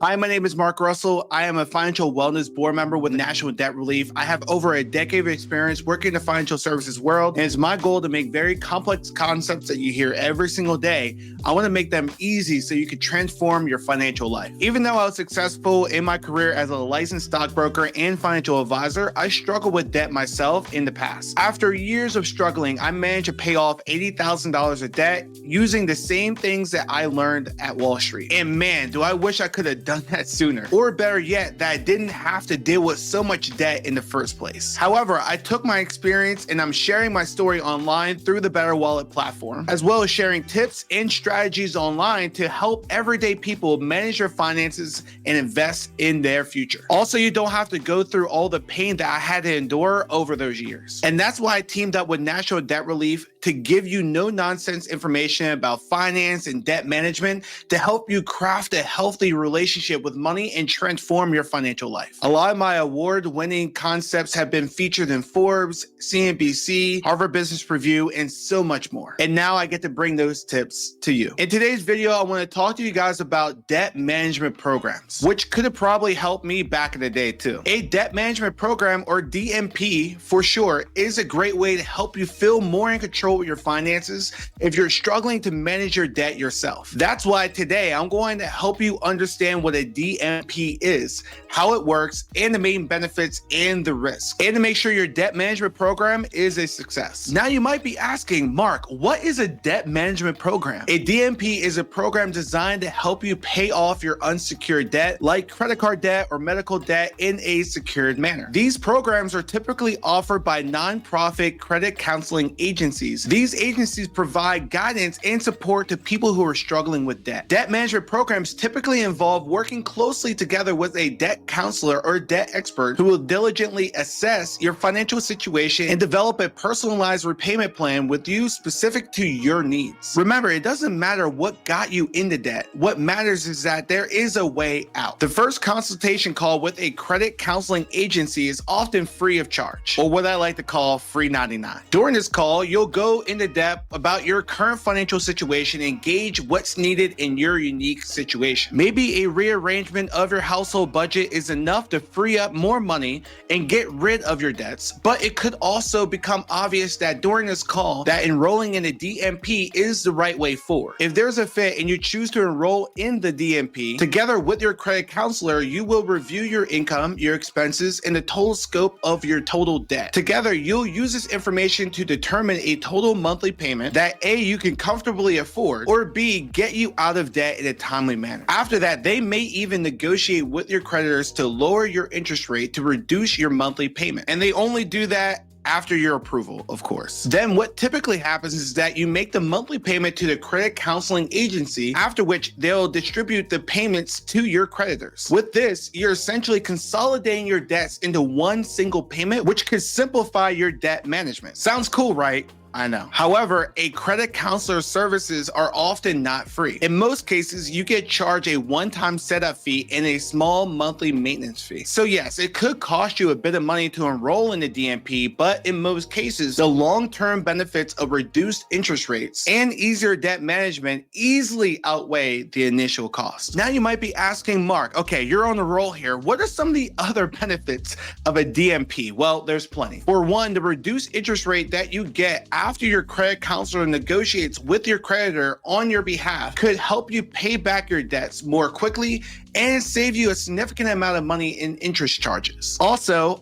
Hi, my name is Mark Russell. I am a financial wellness board member with National Debt Relief. I have over a decade of experience working in the financial services world, and it's my goal to make very complex concepts that you hear every single day. I want to make them easy so you can transform your financial life. Even though I was successful in my career as a licensed stockbroker and financial advisor, I struggled with debt myself in the past. After years of struggling, I managed to pay off $80,000 of debt using the same things that I learned at Wall Street. And man, do I wish I could have done that sooner. Or better yet, that I didn't have to deal with so much debt in the first place. However, I took my experience and I'm sharing my story online through the Better Wallet platform, as well as sharing tips and strategies online to help everyday people manage their finances and invest in their future. Also, you don't have to go through all the pain that I had to endure over those years. And that's why I teamed up with National Debt Relief to give you no-nonsense information about finance and debt management to help you craft a healthy relationship with money and transform your financial life. A lot of my award-winning concepts have been featured in Forbes, CNBC, Harvard Business Review, and so much more. And now I get to bring those tips to you. In today's video, I want to talk to you guys about debt management programs, which could have probably helped me back in the day too. A debt management program, or DMP for short, is a great way to help you feel more in control with your finances if you're struggling to manage your debt yourself. That's why today I'm going to help you understand what a DMP is, how it works, and the main benefits and the risks, and to make sure your debt management program is a success. Now you might be asking, Mark, what is a debt management program? A DMP is a program designed to help you pay off your unsecured debt, like credit card debt or medical debt, in a secured manner. These programs are typically offered by nonprofit credit counseling agencies. These agencies provide guidance and support to people who are struggling with debt. Debt management programs typically involve working closely together with a debt counselor or debt expert who will diligently assess your financial situation and develop a personalized repayment plan with you specific to your needs. Remember, it doesn't matter what got you into debt. What matters is that there is a way out. The first consultation call with a credit counseling agency is often free of charge, or what I like to call free 99. During this call, you'll go into depth about your current financial situation and gauge what's needed in your unique situation. Maybe a rearrangement of your household budget is enough to free up more money and get rid of your debts, but it could also become obvious that during this call that enrolling in a DMP is the right way forward. If there's a fit and you choose to enroll in the DMP, together with your credit counselor, you will review your income, your expenses, and the total scope of your total debt. Together, you'll use this information to determine a total monthly payment that A, you can comfortably afford, or B, get you out of debt in a timely manner. After that, they may even negotiate with your creditors to lower your interest rate to reduce your monthly payment. And they only do that after your approval, of course. Then what typically happens is that you make the monthly payment to the credit counseling agency, after which they'll distribute the payments to your creditors. With this, you're essentially consolidating your debts into one single payment, which could simplify your debt management. Sounds cool, right? I know. However, a credit counselor services are often not free. In most cases, you get charged a one-time setup fee and a small monthly maintenance fee. So yes, it could cost you a bit of money to enroll in the DMP, but in most cases, the long-term benefits of reduced interest rates and easier debt management easily outweigh the initial cost. Now you might be asking, Mark, okay, you're on a roll here. What are some of the other benefits of a DMP? Well, there's plenty. For one, the reduced interest rate that you get after your credit counselor negotiates with your creditor on your behalf could help you pay back your debts more quickly and save you a significant amount of money in interest charges. Also,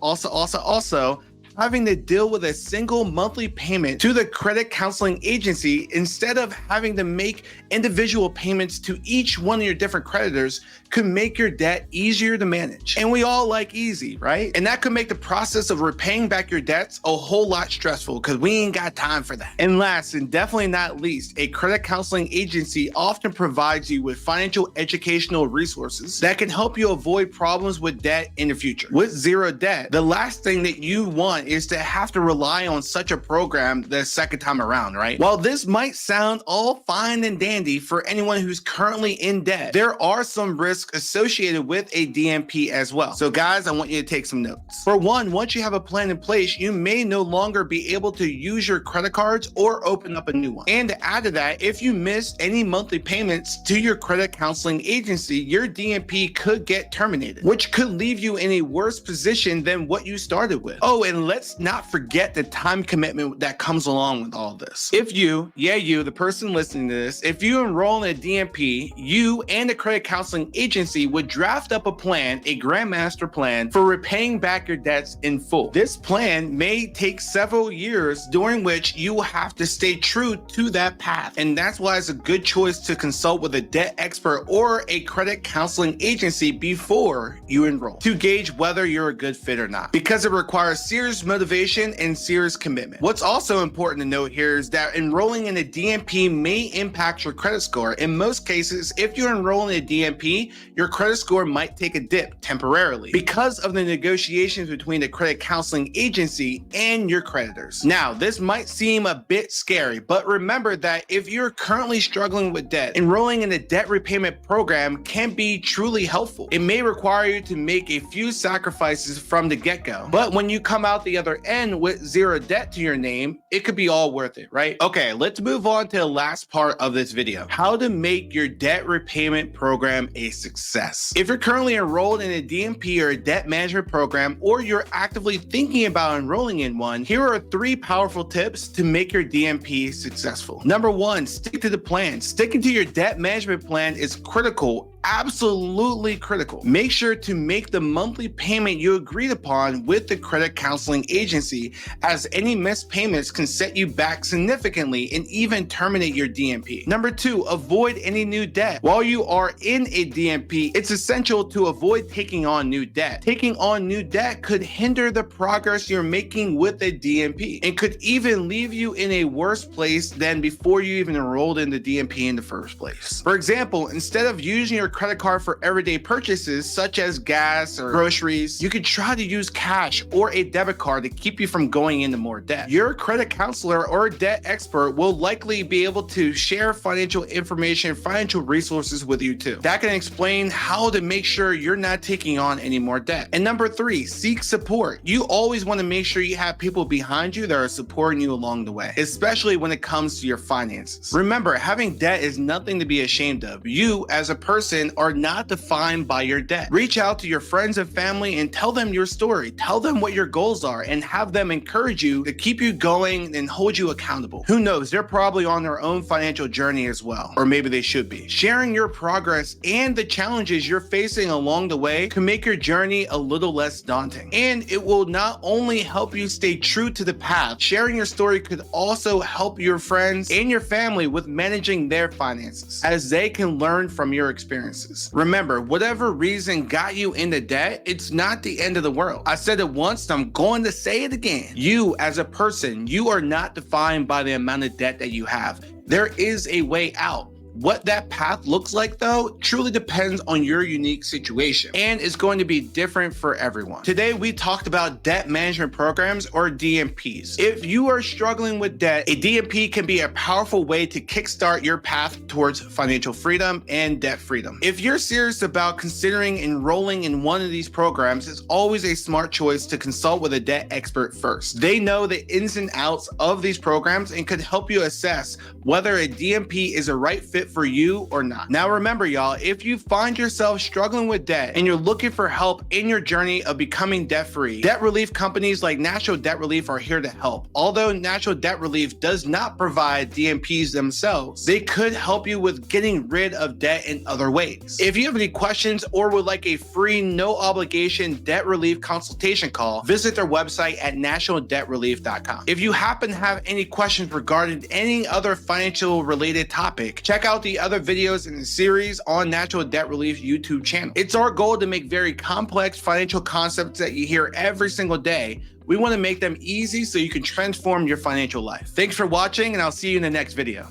having to deal with a single monthly payment to the credit counseling agency instead of having to make individual payments to each one of your different creditors could make your debt easier to manage. And we all like easy, right? And that could make the process of repaying back your debts a whole lot stressful because we ain't got time for that. And last, and definitely not least, a credit counseling agency often provides you with financial educational resources that can help you avoid problems with debt in the future. With zero debt, the last thing that you want want is to have to rely on such a program the second time around, right? While this might sound all fine and dandy for anyone who's currently in debt, there are some risks associated with a DMP as well. So guys, I want you to take some notes. For one, once you have a plan in place, you may no longer be able to use your credit cards or open up a new one. And to add to that, if you miss any monthly payments to your credit counseling agency, your DMP could get terminated, which could leave you in a worse position than what you started with. Oh, and let's not forget the time commitment that comes along with all this. If you, the person listening to this, if you enroll in a DMP, you and the credit counseling agency would draft up a plan, a grandmaster plan, for repaying back your debts in full. This plan may take several years, during which you will have to stay true to that path. And that's why it's a good choice to consult with a debt expert or a credit counseling agency before you enroll to gauge whether you're a good fit or not, because it requires serious motivation and serious commitment. What's also important to note here is that enrolling in a DMP may impact your credit score. In most cases, if you enroll in a DMP, your credit score might take a dip temporarily because of the negotiations between the credit counseling agency and your creditors. Now, this might seem a bit scary, but remember that if you're currently struggling with debt, enrolling in a debt repayment program can be truly helpful. It may require you to make a few sacrifices from the get-go, but when you come out the other end with zero debt to your name, it could be all worth it, right? Okay, let's move on to the last part of this video: how to make your debt repayment program a success. If you're currently enrolled in a DMP or a debt management program, or you're actively thinking about enrolling in one, here are 3 powerful tips to make your DMP successful. Number 1, stick to the plan. Sticking to your debt management plan is critical. Absolutely critical. Make sure to make the monthly payment you agreed upon with the credit counseling agency, as any missed payments can set you back significantly and even terminate your DMP. Number 2, avoid any new debt. While you are in a DMP, it's essential to avoid taking on new debt. Taking on new debt could hinder the progress you're making with a DMP and could even leave you in a worse place than before you even enrolled in the DMP in the first place. For example, instead of using your credit card for everyday purchases such as gas or groceries, you could try to use cash or a debit card to keep you from going into more debt. Your credit counselor or debt expert will likely be able to share financial information, financial resources with you too. That can explain how to make sure you're not taking on any more debt. And number 3, seek support. You always want to make sure you have people behind you that are supporting you along the way, especially when it comes to your finances. Remember, having debt is nothing to be ashamed of. You, as a person, are not defined by your debt. Reach out to your friends and family and tell them your story. Tell them what your goals are and have them encourage you to keep you going and hold you accountable. Who knows, they're probably on their own financial journey as well, or maybe they should be. Sharing your progress and the challenges you're facing along the way can make your journey a little less daunting. And it will not only help you stay true to the path, sharing your story could also help your friends and your family with managing their finances, as they can learn from your experiences. Remember, whatever reason got you into debt, it's not the end of the world. I said it once, I'm going to say it again. You, as a person, you are not defined by the amount of debt that you have. There is a way out. What that path looks like, though, truly depends on your unique situation and is going to be different for everyone. Today, we talked about debt management programs, or DMPs. If you are struggling with debt, a DMP can be a powerful way to kickstart your path towards financial freedom and debt freedom. If you're serious about considering enrolling in one of these programs, it's always a smart choice to consult with a debt expert first. They know the ins and outs of these programs and could help you assess whether a DMP is a right fit for you or not. Now remember, y'all, if you find yourself struggling with debt and you're looking for help in your journey of becoming debt-free, debt relief companies like National Debt Relief are here to help. Although National Debt Relief does not provide DMPs themselves, they could help you with getting rid of debt in other ways. If you have any questions or would like a free, no obligation debt relief consultation call, visit their website at nationaldebtrelief.com. If you happen to have any questions regarding any other financial related topic, check out the other videos in the series on National Debt Relief YouTube channel. It's our goal to make very complex financial concepts that you hear every single day. We want to make them easy so you can transform your financial life. Thanks for watching, and I'll see you in the next video.